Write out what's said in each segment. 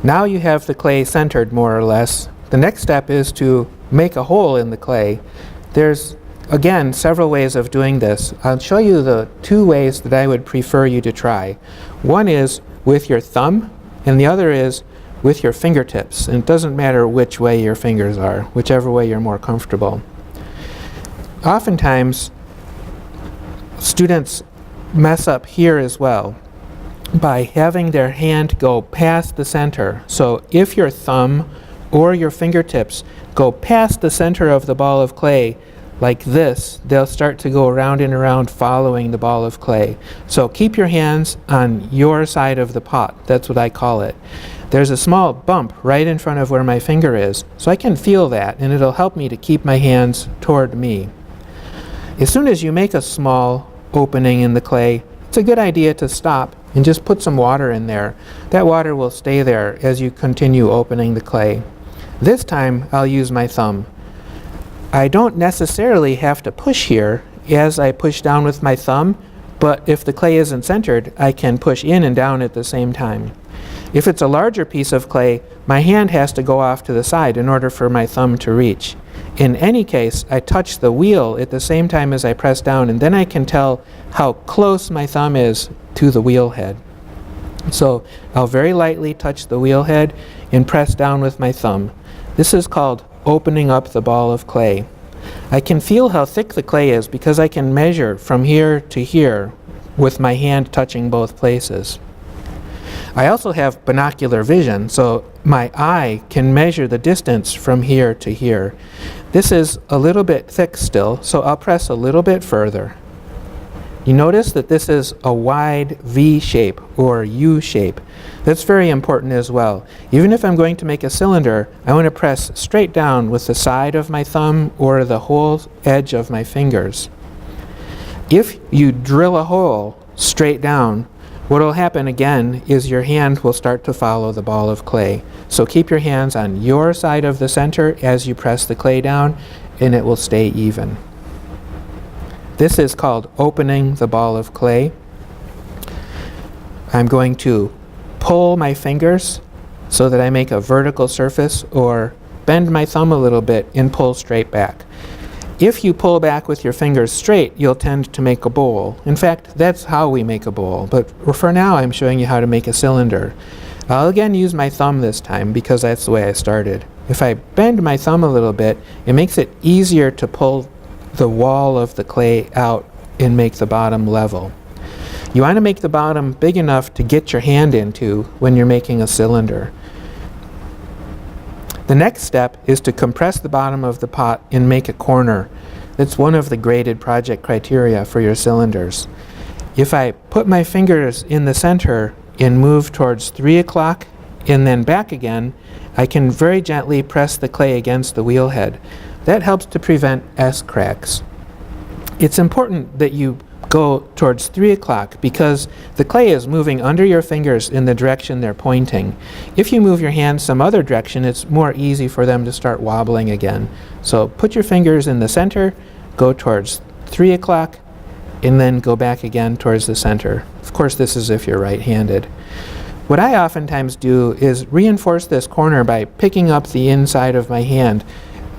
Now you have the clay centered more or less. The next step is to make a hole in the clay. There's, again, several ways of doing this. I'll show you the two ways that I would prefer you to try. One is with your thumb, and the other is with your fingertips. And it doesn't matter which way your fingers are, whichever way you're more comfortable. Oftentimes, students mess up here as well by having their hand go past the center. So if your thumb or your fingertips go past the center of the ball of clay like this, they'll start to go around and around following the ball of clay. So keep your hands on your side of the pot. That's what I call it. There's a small bump right in front of where my finger is, so I can feel that, and it'll help me to keep my hands toward me. As soon as you make a small opening in the clay, it's a good idea to stop and just put some water in there. That water will stay there as you continue opening the clay. This time I'll use my thumb. I don't necessarily have to push here as I push down with my thumb, but if the clay isn't centered, I can push in and down at the same time. If it's a larger piece of clay, my hand has to go off to the side in order for my thumb to reach. In any case, I touch the wheel at the same time as I press down, and then I can tell how close my thumb is to the wheel head. So I'll very lightly touch the wheel head and press down with my thumb. This is called opening up the ball of clay. I can feel how thick the clay is because I can measure from here to here with my hand touching both places. I also have binocular vision, so my eye can measure the distance from here to here. This is a little bit thick still, so I'll press a little bit further. You notice that this is a wide V shape or U shape. That's very important as well. Even if I'm going to make a cylinder, I want to press straight down with the side of my thumb or the whole edge of my fingers. If you drill a hole straight down, what will happen again is your hand will start to follow the ball of clay. So keep your hands on your side of the center as you press the clay down, and it will stay even. This is called opening the ball of clay. I'm going to pull my fingers so that I make a vertical surface, or bend my thumb a little bit and pull straight back. If you pull back with your fingers straight, you'll tend to make a bowl. In fact, that's how we make a bowl, but for now I'm showing you how to make a cylinder. I'll again use my thumb this time because that's the way I started. If I bend my thumb a little bit, it makes it easier to pull the wall of the clay out and make the bottom level. You want to make the bottom big enough to get your hand into when you're making a cylinder. The next step is to compress the bottom of the pot and make a corner. That's one of the graded project criteria for your cylinders. If I put my fingers in the center and move towards 3 o'clock and then back again, I can very gently press the clay against the wheel head. That helps to prevent S cracks. It's important that you go towards 3 o'clock because the clay is moving under your fingers in the direction they're pointing. If you move your hands some other direction, it's more easy for them to start wobbling again. So put your fingers in the center, go towards 3 o'clock, and then go back again towards the center. Of course, this is if you're right-handed. What I oftentimes do is reinforce this corner by picking up the inside of my hand.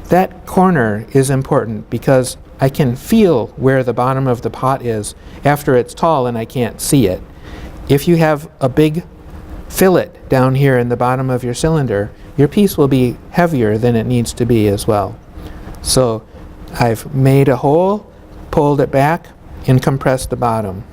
That corner is important because I can feel where the bottom of the pot is after it's tall and I can't see it. If you have a big fillet down here in the bottom of your cylinder, your piece will be heavier than it needs to be as well. So I've made a hole, pulled it back, and compressed the bottom.